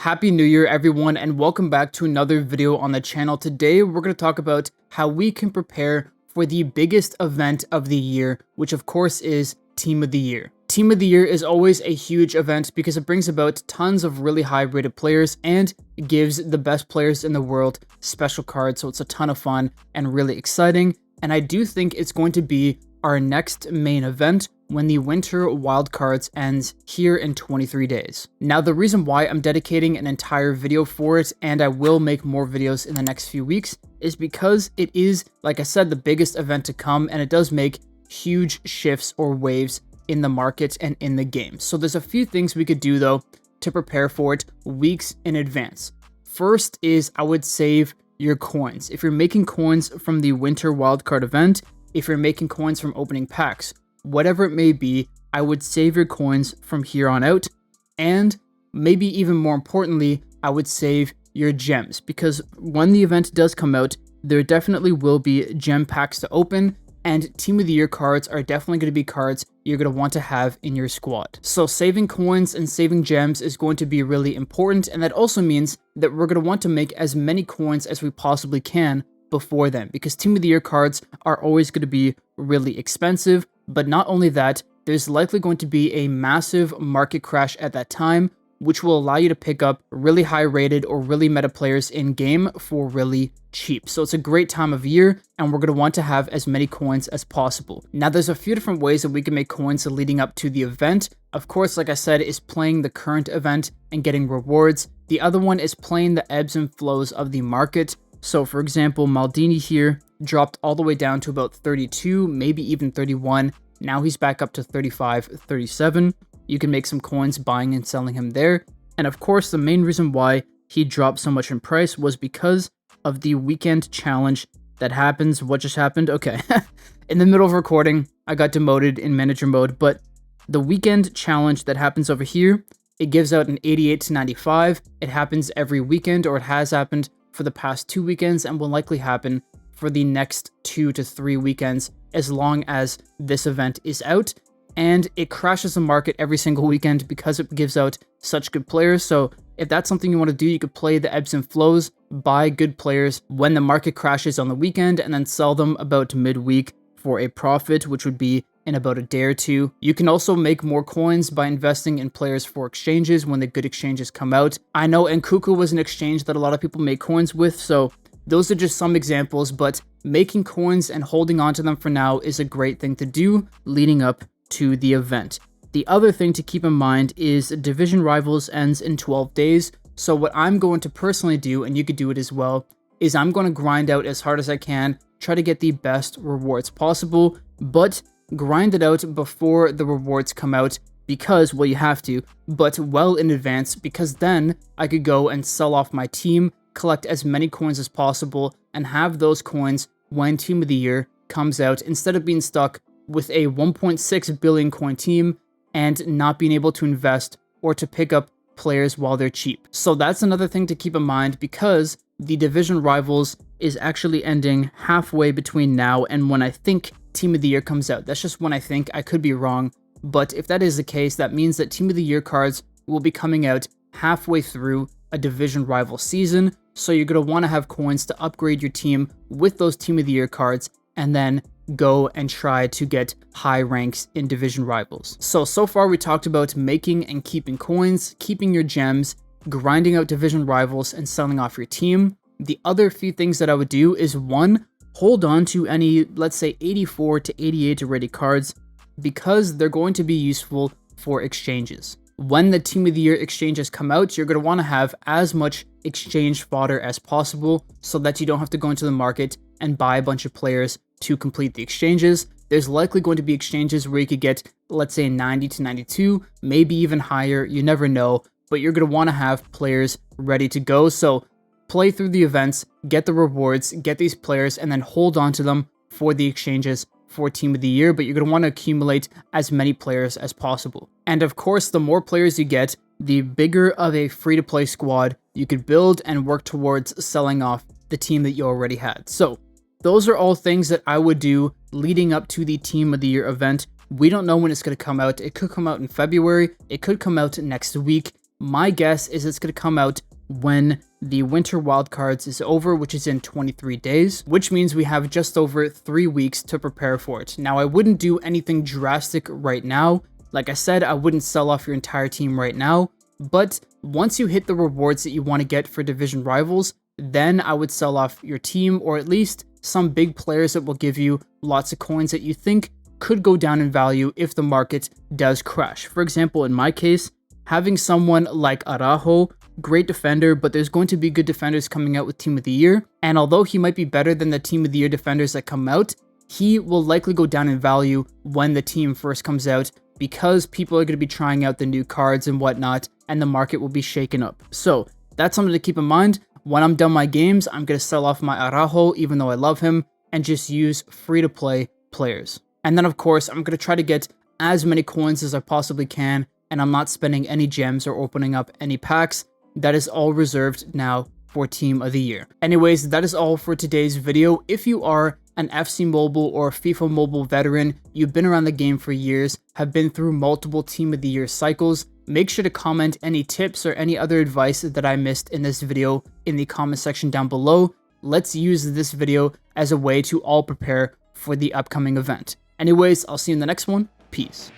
Happy New Year, everyone, and welcome back to another video on the channel. Today, we're going to talk about how we can prepare for the biggest event of the year, which of course is Team of the Year. Team of the Year is always a huge event because it brings about tons of really high-rated players and gives the best players in the world special cards, so it's a ton of fun and really exciting. And I do think it's going to be our next main event when the winter wildcards ends here in 23 days. Now, the reason why I'm dedicating an entire video for it, and I will make more videos in the next few weeks, is because it is, like I said, the biggest event to come, and it does make huge shifts or waves in the market and in the game. So there's a few things we could do though to prepare for it weeks in advance. First is I would save your coins. If you're making coins from the winter wildcard event, if you're making coins from opening packs, whatever it may be, I would save your coins from here on out. And maybe even more importantly, I would save your gems, because when the event does come out, there definitely will be gem packs to open, and Team of the Year cards are definitely going to be cards you're going to want to have in your squad. So saving coins and saving gems is going to be really important, and that also means that we're going to want to make as many coins as we possibly can before then, because Team of the Year cards are always going to be really expensive. But not only that, there's likely going to be a massive market crash at that time, which will allow you to pick up really high rated or really meta players in game for really cheap. So it's a great time of year, and we're going to want to have as many coins as possible. Now, there's a few different ways that we can make coins leading up to the event. Of course, like I said, is playing the current event and getting rewards. The other one is playing the ebbs and flows of the market. So for example, Maldini here dropped all the way down to about 32, maybe even 31. Now he's back up to 35, 37. You can make some coins buying and selling him there. And of course, the main reason why he dropped so much in price was because of the weekend challenge that happens. What just happened? Okay. In the middle of recording, I got demoted in manager mode, but the weekend challenge that happens over here, it gives out an 88 to 95. It happens every weekend, or it has happened for the past 2 weekends and will likely happen for the next 2 to 3 weekends as long as this event is out. And it crashes the market every single weekend because it gives out such good players. So if that's something you want to do, you could play the ebbs and flows, buy good players when the market crashes on the weekend, and then sell them about midweek for a profit, which would be in about a day or two. You can also make more coins by investing in players for exchanges when the good exchanges come out. I know Nkuku was an exchange that a lot of people make coins with, so those are just some examples, but making coins and holding on to them for now is a great thing to do leading up to the event. The other thing to keep in mind is Division Rivals ends in 12 days. So what I'm going to personally do, and you could do it as well, is I'm going to grind out as hard as I can, try to get the best rewards possible, but grind it out before the rewards come out because, well, you have to, but well in advance, because then I could go and sell off my team, collect as many coins as possible, and have those coins when Team of the Year comes out, instead of being stuck with a 1.6 billion coin team and not being able to invest or to pick up players while they're cheap. So that's another thing to keep in mind, because the Division Rivals is actually ending halfway between now and when I think Team of the Year comes out. That's just when I think. I could be wrong, but if that is the case, that means that Team of the Year cards will be coming out halfway through a Division Rival season. So you're going to want to have coins to upgrade your team with those Team of the Year cards, and then go and try to get high ranks in Division Rivals. So far we talked about making and keeping coins, keeping your gems, grinding out Division Rivals, and selling off your team. The other few things that I would do is, one, hold on to any, let's say 84 to 88 rated cards, because they're going to be useful for exchanges. When the Team of the Year exchanges come out, you're going to want to have as much exchange fodder as possible so that you don't have to go into the market and buy a bunch of players to complete the exchanges. There's likely going to be exchanges where you could get, let's say 90 to 92, maybe even higher, you never know, but you're going to want to have players ready to go. So play through the events, get the rewards, get these players, and then hold on to them for the exchanges for Team of the Year, but you're going to want to accumulate as many players as possible. And of course, the more players you get, the bigger of a free-to-play squad you could build and work towards selling off the team that you already had. So those are all things that I would do leading up to the Team of the Year event. We don't know when it's going to come out. It could come out in February. It could come out next week. My guess is it's going to come out when the winter wildcards is over, which is in 23 days, which means we have just over 3 weeks to prepare for it. Now, I wouldn't do anything drastic right now. Like I said, I wouldn't sell off your entire team right now, but once you hit the rewards that you want to get for division rivals, then I would sell off your team, or at least some big players that will give you lots of coins that you think could go down in value if the market does crash. For example, in my case, having someone like Araujo, great defender, but there's going to be good defenders coming out with Team of the Year, and although he might be better than the Team of the Year defenders that come out, he will likely go down in value when the team first comes out, because people are going to be trying out the new cards and whatnot, and the market will be shaken up. So that's something to keep in mind. When I'm done my games, I'm going to sell off my Araujo, even though I love him, and just use free-to-play players. And then, of course, I'm going to try to get as many coins as I possibly can, and I'm not spending any gems or opening up any packs. That is all reserved now for Team of the Year. Anyways, that is all for today's video. If you are an FC Mobile or FIFA Mobile veteran, you've been around the game for years, have been through multiple Team of the Year cycles, make sure to comment any tips or any other advice that I missed in this video in the comment section down below. Let's use this video as a way to all prepare for the upcoming event. Anyways, I'll see you in the next one. Peace.